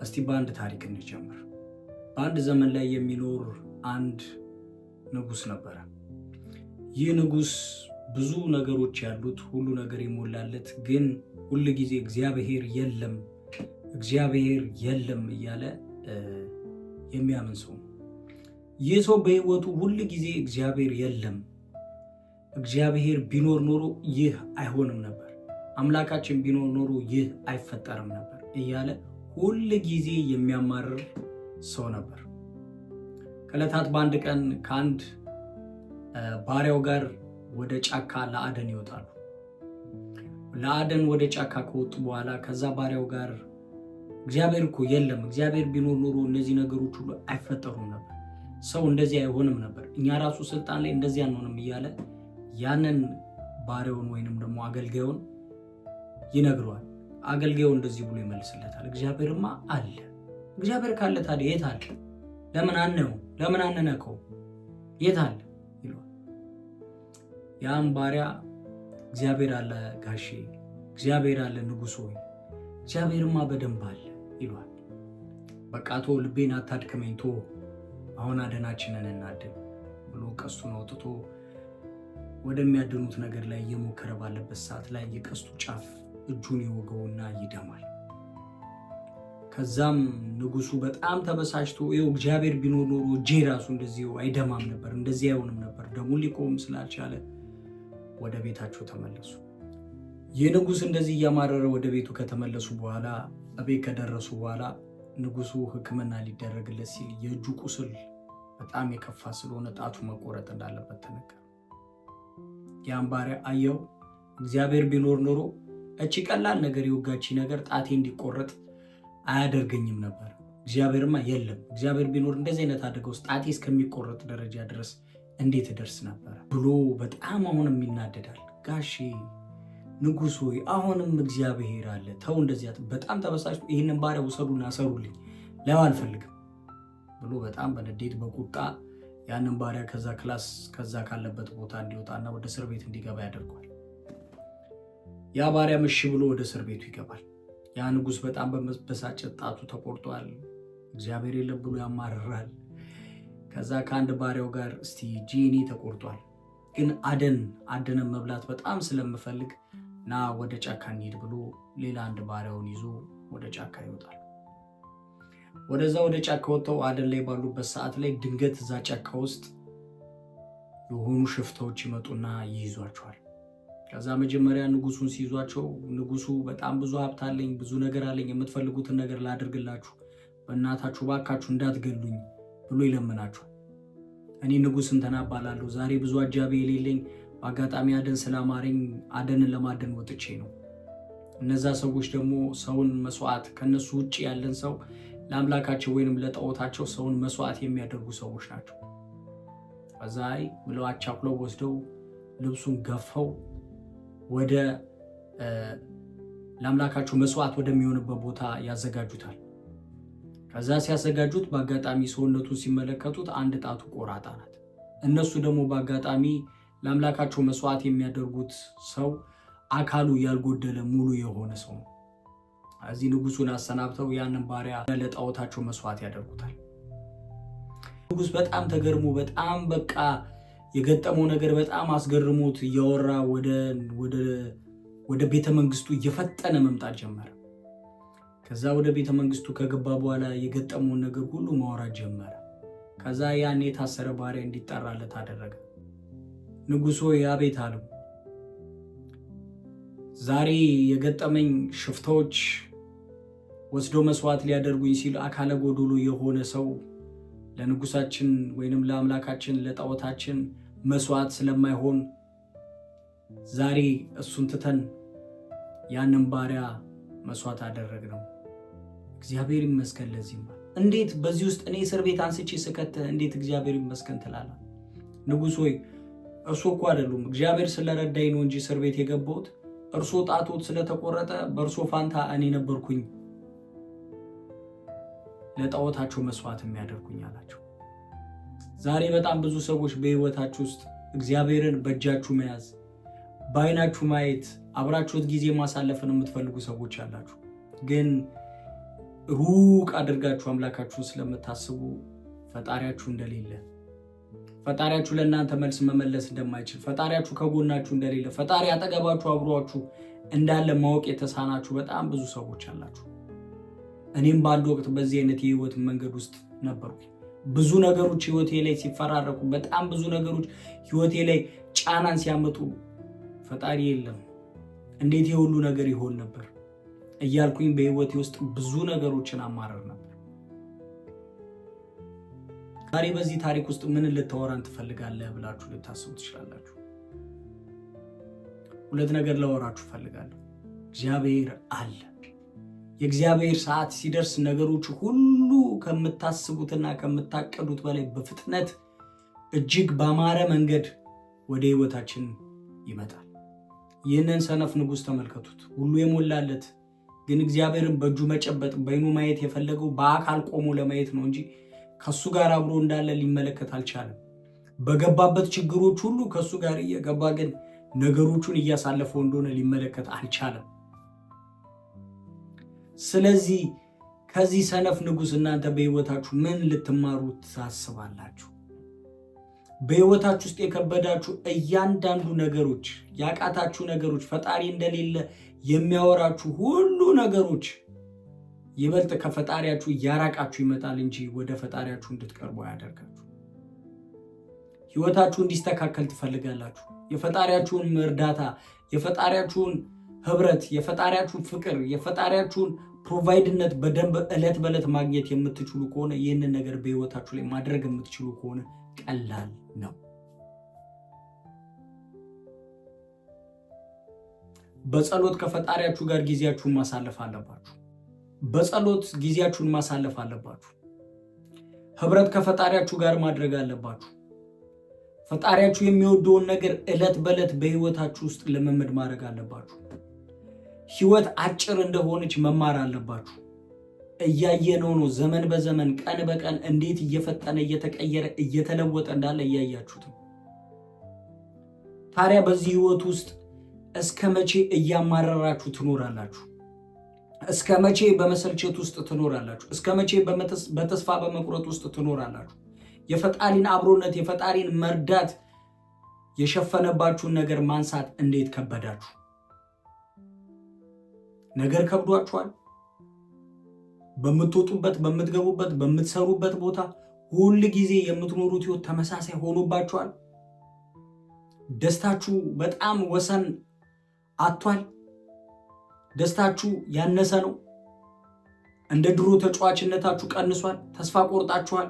እስቲ በአንድ ታሪክ እንጀምር። በአንድ ዘመን ላይ የሚኖር አንድ ንጉስ ነበረ። ይህ ንጉስ ብዙ ነገሮች ያሉት፣ ሁሉ ነገር የሞላለት፣ ግን ሁል ጊዜ እግዚአብሔር የለም እያለ የሚያምን ሰው ነው። ይህ ሰው በህይወቱ ሁል ጊዜ እግዚአብሔር የለም፣ እግዚአብሔር ቢኖር ኖሮ ይህ አይሆንም ነበር፣ አምላካችን ቢኖር ኖሮ ይህ አይፈጠርም ነበር እያለ ሁል ጊዜ የሚያማርር ሰው ነበር። ከዕለታት በአንድ ቀን ከአንድ ባሪያው ጋር ወደ ጫካ ለአደን ይወጣሉ። ለአደን ወደ ጫካ ከወጡ በኋላ ከዛ ባሪያው ጋር እግዚአብሔር እኮ የለም፣ እግዚአብሔር ቢኖር ኖሮ እነዚህ ነገሮች ሁሉ አይፈጠሩም ነበር፣ ሰው እንደዚህ አይሆንም ነበር፣ እኛ ራሱ ስልጣን ላይ እንደዚህ አንሆንም እያለ ያንን ባሪያውን ወይንም ደግሞ አገልጋዩን ይነግረዋል። አገልጋዩ እንደዚህ ብሎ ይመልስለታል፣ እግዚአብሔርማ አለ፣ እግዚአብሔር ካለ ታዲያ የት አለ? ለምን አንነካው? የት አለ ይለዋል። ያም ባሪያ እግዚአብሔር አለ ጋሼ፣ እግዚአብሔር አለ ንጉሥ ሆይ፣ እግዚአብሔርማ በደንብ አለ ይለዋል። በቃ ቶ ልቤን አታድክመኝ፣ ቶ አሁን አደናችንን እናድን ብሎ ቀስቱን አውጥቶ ወደሚያድኑት ነገር ላይ እየሞከረ ባለበት ሰዓት ላይ የቀስቱ ጫፍ እጁን ይወገውና ይደማል። ከዛም ንጉሱ በጣም ተበሳጭቶ ይኸው እግዚአብሔር ቢኖር ኖሮ እጄ ራሱ እንደዚህ አይደማም ነበር፣ እንደዚህ አይሆንም ነበር፣ ደሙ ሊቆም ስላልቻለ ወደ ቤታቸው ተመለሱ። ይህ ንጉስ እንደዚህ እያማረረ ወደ ቤቱ ከተመለሱ በኋላ እቤት ከደረሱ በኋላ ንጉሱ ሕክምና ሊደረግለት ሲል የእጁ ቁስል በጣም የከፋ ስለሆነ ጣቱ መቆረጥ እንዳለበት ተነገረ። ያን ባሪያ አየው፣ እግዚአብሔር ቢኖር ኖሮ እቺ ቀላል ነገር የወጋቺ ነገር ጣቴ እንዲቆረጥ አያደርገኝም ነበር፣ እግዚአብሔርማ የለም፣ እግዚአብሔር ቢኖር እንደዚህ አይነት አደጋ ውስጥ ጣቴ እስከሚቆረጥ ደረጃ ድረስ እንዴት ደርስ ነበር ብሎ በጣም አሁንም ይናደዳል። ጋሼ ንጉሥ ሆይ አሁንም እግዚአብሔር አለ፣ ተው እንደዚያ። በጣም ተበሳጭቶ ይህንን ባሪያ ውሰዱና አሰሩልኝ፣ ለው አልፈልግም ብሎ በጣም በንዴት በቁጣ ያንን ባሪያ ከዛ ካለበት ቦታ እንዲወጣና ወደ እስር ቤት እንዲገባ ያደርገዋል። ያ ባሪያ እሺ ብሎ ወደ እስር ቤቱ ይገባል። ያ ንጉሥ በጣም በመበሳጨት ጣቱ ተቆርጧል፣ እግዚአብሔር የለም ብሎ ያማርራል። ከዛ ከአንድ ባሪያው ጋር እስቲ ጂኒ ተቆርጧል፣ ግን አደንን መብላት በጣም ስለምፈልግ ና ወደ ጫካ እንሂድ ብሎ ሌላ አንድ ባሪያውን ይዞ ወደ ጫካ ይወጣል። ወደዛ ወደ ጫካ ወጥተው አደን ላይ ባሉበት ሰዓት ላይ ድንገት እዛ ጫካ ውስጥ የሆኑ ሽፍታዎች ይመጡና ይይዟቸዋል። ከዛ መጀመሪያ ንጉሱን ሲይዟቸው ንጉሱ በጣም ብዙ ሀብት አለኝ፣ ብዙ ነገር አለኝ፣ የምትፈልጉትን ነገር ላደርግላችሁ፣ በእናታችሁ ባካችሁ እንዳትገሉኝ ብሎ ይለምናቸው። እኔ ንጉስ እንትና እባላለሁ፣ ዛሬ ብዙ አጃቢ የሌለኝ በአጋጣሚ አደን ስላማረኝ አደንን ለማደን ወጥቼ ነው። እነዛ ሰዎች ደግሞ ሰውን መስዋዕት፣ ከነሱ ውጭ ያለን ሰው ለአምላካቸው ወይንም ለጣዖታቸው ሰውን መስዋዕት የሚያደርጉ ሰዎች ናቸው። ከዛ ብለው አቻኩለው ወስደው ልብሱን ገፈው ወደ ለአምላካቸው መስዋዕት ወደሚሆንበት ቦታ ያዘጋጁታል። ከዛ ሲያዘጋጁት በአጋጣሚ ሰውነቱን ሲመለከቱት አንድ ጣቱ ቆራጣ ናት። እነሱ ደግሞ በአጋጣሚ ለአምላካቸው መስዋዕት የሚያደርጉት ሰው አካሉ ያልጎደለ ሙሉ የሆነ ሰው ነው። እዚህ ንጉሱን አሰናብተው ያንን ባሪያ ለጣዖታቸው መስዋዕት ያደርጉታል። ንጉስ በጣም ተገርሞ በጣም በቃ የገጠመው ነገር በጣም አስገርሞት እያወራ ወደ ቤተ መንግስቱ እየፈጠነ መምጣት ጀመረ። ከዛ ወደ ቤተ መንግስቱ ከገባ በኋላ የገጠመውን ነገር ሁሉ ማውራት ጀመረ። ከዛ ያን የታሰረ ባሪያ እንዲጠራለት አደረገ። ንጉሶ አቤት አለው። ዛሬ የገጠመኝ ሽፍታዎች ወስዶ መስዋዕት ሊያደርጉኝ ሲል አካለ ጎዶሎ የሆነ ሰው ለንጉሳችን ወይንም ለአምላካችን ለጣዖታችን መስዋዕት ስለማይሆን ዛሬ እሱን ትተን ያንን ባሪያ መስዋዕት አደረግነው። እግዚአብሔር ይመስገን ለዚህ። እንዴት በዚህ ውስጥ እኔ እስር ቤት አንስቼ ስከትህ እንዴት እግዚአብሔር ይመስገን ትላለህ? ንጉሥ ሆይ እርሶ እኮ አይደሉም፣ እግዚአብሔር ስለረዳኝ ነው እንጂ እስር ቤት የገባሁት፣ እርሶ ጣቶት ስለተቆረጠ በእርሶ ፋንታ እኔ ነበርኩኝ ለጣዖታቸው መስዋዕት የሚያደርጉኝ አላቸው። ዛሬ በጣም ብዙ ሰዎች በህይወታችሁ ውስጥ እግዚአብሔርን በእጃችሁ መያዝ፣ በአይናችሁ ማየት፣ አብራችሁት ጊዜ ማሳለፍን የምትፈልጉ ሰዎች አላችሁ። ግን ሩቅ አድርጋችሁ አምላካችሁን ስለምታስቡ ፈጣሪያችሁ እንደሌለ፣ ፈጣሪያችሁ ለእናንተ መልስ መመለስ እንደማይችል፣ ፈጣሪያችሁ ከጎናችሁ እንደሌለ፣ ፈጣሪ አጠገባችሁ አብሯችሁ እንዳለ ማወቅ የተሳናችሁ በጣም ብዙ ሰዎች አላችሁ። እኔም በአንድ ወቅት በዚህ አይነት የህይወት መንገድ ውስጥ ነበርኩ። ብዙ ነገሮች ህይወቴ ላይ ሲፈራረቁ፣ በጣም ብዙ ነገሮች ህይወቴ ላይ ጫናን ሲያመጡ ፈጣሪ የለም እንዴት የሁሉ ነገር ይሆን ነበር እያልኩኝ በህይወቴ ውስጥ ብዙ ነገሮችን አማረር ነበር። ዛሬ በዚህ ታሪክ ውስጥ ምን ልታወራን ትፈልጋለህ ብላችሁ ልታስቡ ትችላላችሁ። ሁለት ነገር ላወራችሁ ፈልጋለሁ። እግዚአብሔር አለ። የእግዚአብሔር ሰዓት ሲደርስ ነገሮች ሁሉ ከምታስቡትና ከምታቀዱት በላይ በፍጥነት እጅግ ባማረ መንገድ ወደ ህይወታችን ይመጣል። ይህንን ሰነፍ ንጉሥ ተመልከቱት። ሁሉ የሞላለት ግን እግዚአብሔርን በእጁ መጨበጥ በዓይኑ ማየት የፈለገው በአካል ቆሞ ለማየት ነው እንጂ ከሱ ጋር አብሮ እንዳለ ሊመለከት አልቻለም። በገባበት ችግሮች ሁሉ ከሱ ጋር እየገባ ግን ነገሮቹን እያሳለፈው እንደሆነ ሊመለከት አልቻለም። ስለዚህ ከዚህ ሰነፍ ንጉሥ እናንተ በህይወታችሁ ምን ልትማሩ ታስባላችሁ? በህይወታችሁ ውስጥ የከበዳችሁ እያንዳንዱ ነገሮች፣ ያቃታችሁ ነገሮች፣ ፈጣሪ እንደሌለ የሚያወራችሁ ሁሉ ነገሮች ይበልጥ ከፈጣሪያችሁ እያራቃችሁ ይመጣል እንጂ ወደ ፈጣሪያችሁ እንድትቀርቡ አያደርጋችሁ። ህይወታችሁ እንዲስተካከል ትፈልጋላችሁ። የፈጣሪያችሁን እርዳታ፣ የፈጣሪያችሁን ህብረት፣ የፈጣሪያችሁን ፍቅር፣ የፈጣሪያችሁን ፕሮቫይድነት በደንብ ዕለት በዕለት ማግኘት የምትችሉ ከሆነ ይህንን ነገር በህይወታችሁ ላይ ማድረግ የምትችሉ ከሆነ ቀላል ነው። በጸሎት ከፈጣሪያችሁ ጋር ጊዜያችሁን ማሳለፍ አለባችሁ። በጸሎት ጊዜያችሁን ማሳለፍ አለባችሁ። ህብረት ከፈጣሪያችሁ ጋር ማድረግ አለባችሁ። ፈጣሪያችሁ የሚወደውን ነገር ዕለት በዕለት በህይወታችሁ ውስጥ ልምምድ ማድረግ አለባችሁ። ህይወት አጭር እንደሆነች መማር አለባችሁ። እያየነው ነው። ዘመን በዘመን ቀን በቀን እንዴት እየፈጠነ እየተቀየረ እየተለወጠ እንዳለ እያያችሁት ነው። ታዲያ በዚህ ህይወት ውስጥ እስከ መቼ እያማረራችሁ ትኖራላችሁ? እስከ መቼ በመሰልቸት ውስጥ ትኖራላችሁ? እስከ መቼ በተስፋ በመቁረጥ ውስጥ ትኖራላችሁ? የፈጣሪን አብሮነት የፈጣሪን መርዳት የሸፈነባችሁን ነገር ማንሳት እንዴት ከበዳችሁ? ነገር ከብዷችኋል? በምትወጡበት፣ በምትገቡበት፣ በምትሰሩበት ቦታ ሁል ጊዜ የምትኖሩት ህይወት ተመሳሳይ ሆኖባችኋል? ደስታችሁ በጣም ወሰን አጥቷል? ደስታችሁ ያነሰ ነው? እንደ ድሮ ተጫዋችነታችሁ ቀንሷል? ተስፋ ቆርጣችኋል?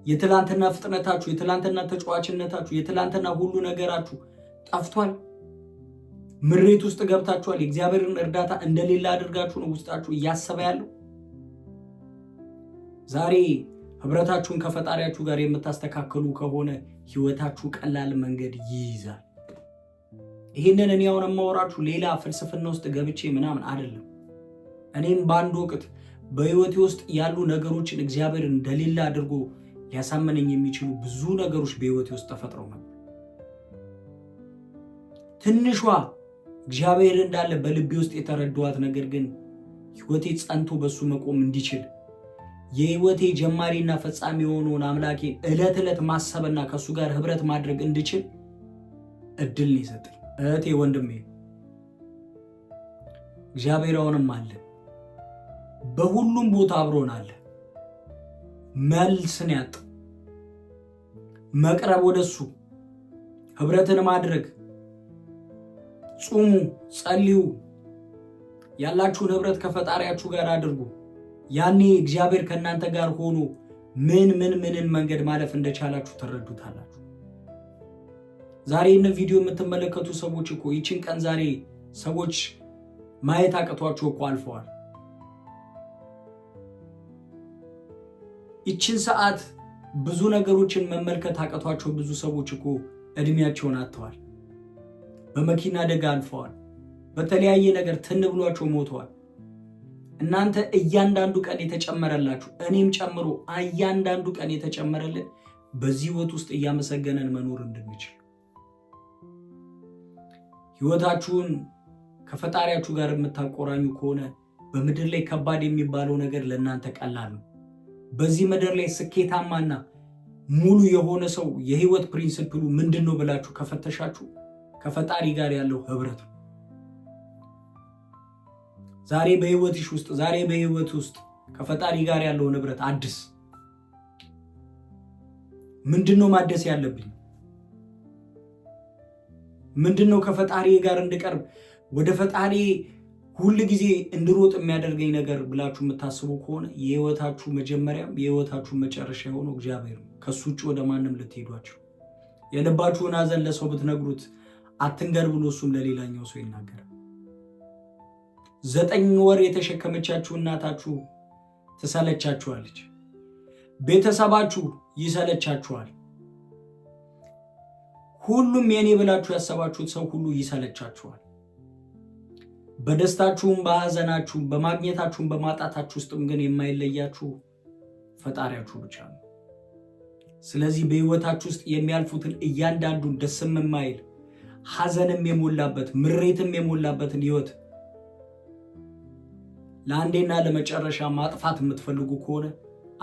የትላንትና ፍጥነታችሁ፣ የትላንትና ተጫዋችነታችሁ፣ የትላንትና ሁሉ ነገራችሁ ጠፍቷል? ምሬት ውስጥ ገብታችኋል? የእግዚአብሔርን እርዳታ እንደሌላ አድርጋችሁ ነው ውስጣችሁ እያሰበ ያለው? ዛሬ ህብረታችሁን ከፈጣሪያችሁ ጋር የምታስተካከሉ ከሆነ ህይወታችሁ ቀላል መንገድ ይይዛል። ይህንን እኔ አሁን የማወራችሁ ሌላ ፍልስፍና ውስጥ ገብቼ ምናምን አይደለም። እኔም በአንድ ወቅት በህይወቴ ውስጥ ያሉ ነገሮችን እግዚአብሔር እንደሌላ አድርጎ ሊያሳመነኝ የሚችሉ ብዙ ነገሮች በህይወቴ ውስጥ ተፈጥረው ነበር። ትንሿ እግዚአብሔር እንዳለ በልቤ ውስጥ የተረዳኋት ነገር ግን ህይወቴ ጸንቶ በሱ መቆም እንዲችል የህይወቴ ጀማሪና ፈጻሚ የሆነውን አምላኬን ዕለት ዕለት ማሰብና ከሱ ጋር ህብረት ማድረግ እንድችል እድል ነው የሰጠኝ። እህቴ ወንድሜ፣ እግዚአብሔር አሁንም አለ። በሁሉም ቦታ አብሮን አለ። መልስን ያጣ መቅረብ ወደሱ ህብረትን ማድረግ፣ ጹሙ፣ ጸልዩ፣ ያላችሁን ህብረት ከፈጣሪያችሁ ጋር አድርጉ። ያኔ እግዚአብሔር ከእናንተ ጋር ሆኖ ምንን መንገድ ማለፍ እንደቻላችሁ ትረዱታላችሁ። ዛሬ እነ ቪዲዮ የምትመለከቱ ሰዎች እኮ ይችን ቀን ዛሬ ሰዎች ማየት አቅቷቸው እኮ አልፈዋል። ይችን ሰዓት ብዙ ነገሮችን መመልከት አቅቷቸው ብዙ ሰዎች እኮ እድሜያቸውን አጥተዋል። በመኪና አደጋ አልፈዋል። በተለያየ ነገር ትን ብሏቸው ሞተዋል። እናንተ እያንዳንዱ ቀን የተጨመረላችሁ እኔም ጨምሮ እያንዳንዱ ቀን የተጨመረልን በዚህ ህይወት ውስጥ እያመሰገነን መኖር እንድንችል ህይወታችሁን ከፈጣሪያችሁ ጋር የምታቆራኙ ከሆነ በምድር ላይ ከባድ የሚባለው ነገር ለእናንተ ቀላል ነው። በዚህ ምድር ላይ ስኬታማና ሙሉ የሆነ ሰው የህይወት ፕሪንሲፕሉ ምንድን ነው ብላችሁ ከፈተሻችሁ ከፈጣሪ ጋር ያለው ህብረት ነው። ዛሬ በህይወት ውስጥ ከፈጣሪ ጋር ያለውን ህብረት አድስ። ምንድነው ማደስ ያለብኝ? ምንድነው ከፈጣሪ ጋር እንድቀርብ ወደ ፈጣሪ ሁሉ ጊዜ እንድሮጥ የሚያደርገኝ ነገር ብላችሁ የምታስቡ ከሆነ የህይወታችሁ መጀመሪያም የህይወታችሁ መጨረሻ የሆነው እግዚአብሔር ነው። ከሱ ውጭ ወደ ማንም ልትሄዷችሁ። የልባችሁን ሐዘን ለሰው ብትነግሩት አትንገር ብሎ እሱም ለሌላኛው ሰው ይናገራል። 9 ወር የተሸከመቻችሁ እናታችሁ ትሰለቻችኋለች። ቤተሰባችሁ ይሰለቻችኋል። ሁሉም የኔ ብላችሁ ያሰባችሁት ሰው ሁሉ ይሰለቻችኋል። በደስታችሁም በሐዘናችሁም በማግኘታችሁም በማጣታችሁ ውስጥም ግን የማይለያችሁ ፈጣሪያችሁ ብቻ ነው። ስለዚህ በህይወታችሁ ውስጥ የሚያልፉትን እያንዳንዱን ደስም የማይል ሐዘንም የሞላበት ምሬትም የሞላበትን ህይወት ለአንዴና ለመጨረሻ ማጥፋት የምትፈልጉ ከሆነ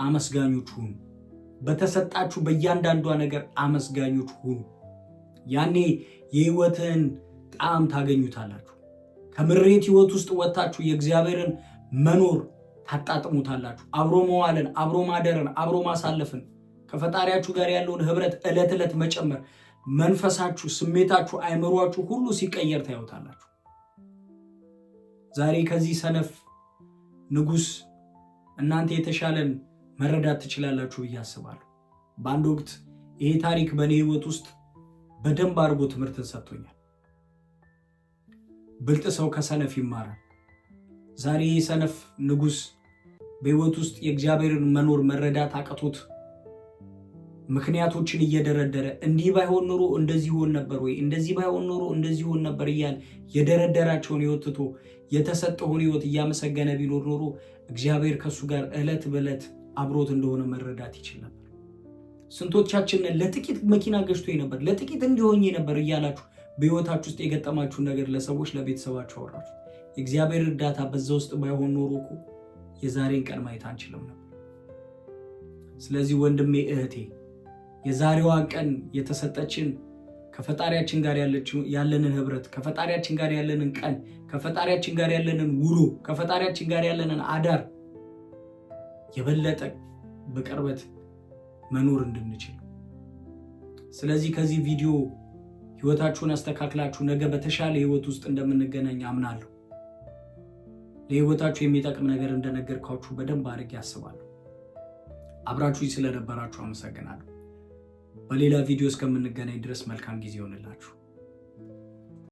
አመስጋኞች ሁኑ። በተሰጣችሁ በእያንዳንዷ ነገር አመስጋኞች ሁኑ። ያኔ የህይወትን ጣዕም ታገኙታላችሁ። ከምሬት ህይወት ውስጥ ወጥታችሁ የእግዚአብሔርን መኖር ታጣጥሙታላችሁ። አብሮ መዋልን፣ አብሮ ማደርን፣ አብሮ ማሳለፍን፣ ከፈጣሪያችሁ ጋር ያለውን ህብረት ዕለት ዕለት መጨመር፣ መንፈሳችሁ፣ ስሜታችሁ፣ አይምሯችሁ ሁሉ ሲቀየር ታዩታላችሁ። ዛሬ ከዚህ ሰነፍ ንጉስ እናንተ የተሻለን መረዳት ትችላላችሁ ብዬ አስባለሁ። በአንድ ወቅት ይሄ ታሪክ በእኔ ህይወት ውስጥ በደንብ አድርጎ ትምህርትን ሰጥቶኛል። ብልጥ ሰው ከሰነፍ ይማራል። ዛሬ ይህ ሰነፍ ንጉስ በህይወት ውስጥ የእግዚአብሔርን መኖር መረዳት አቅቶት ምክንያቶችን እየደረደረ እንዲህ ባይሆን ኖሮ እንደዚህ ሆን ነበር ወይ እንደዚህ ባይሆን ኖሮ እንደዚህ ሆን ነበር እያለ የደረደራቸውን ህይወት ትቶ የተሰጠውን ህይወት እያመሰገነ ቢኖር ኖሮ እግዚአብሔር ከሱ ጋር ዕለት በዕለት አብሮት እንደሆነ መረዳት ይችል ነበር። ስንቶቻችን ለጥቂት መኪና ገዝቶኝ ነበር፣ ለጥቂት እንዲሆኝ ነበር እያላችሁ በህይወታችሁ ውስጥ የገጠማችሁን ነገር ለሰዎች ለቤተሰባችሁ አወራችሁ። የእግዚአብሔር እርዳታ በዛ ውስጥ ባይሆን ኖሮ እኮ የዛሬን ቀን ማየት አንችልም ነበር። ስለዚህ ወንድሜ እህቴ፣ የዛሬዋን ቀን የተሰጠችን ከፈጣሪያችን ጋር ያለንን ህብረት፣ ከፈጣሪያችን ጋር ያለንን ቀን፣ ከፈጣሪያችን ጋር ያለንን ውሎ፣ ከፈጣሪያችን ጋር ያለንን አዳር የበለጠ በቅርበት መኖር እንድንችል። ስለዚህ ከዚህ ቪዲዮ ህይወታችሁን አስተካክላችሁ ነገ በተሻለ ህይወት ውስጥ እንደምንገናኝ አምናለሁ። ለህይወታችሁ የሚጠቅም ነገር እንደነገርኳችሁ በደንብ አድርጌ አስባለሁ። አብራችሁ ስለነበራችሁ አመሰግናለሁ። በሌላ ቪዲዮ እስከምንገናኝ ድረስ መልካም ጊዜ ይሆንላችሁ።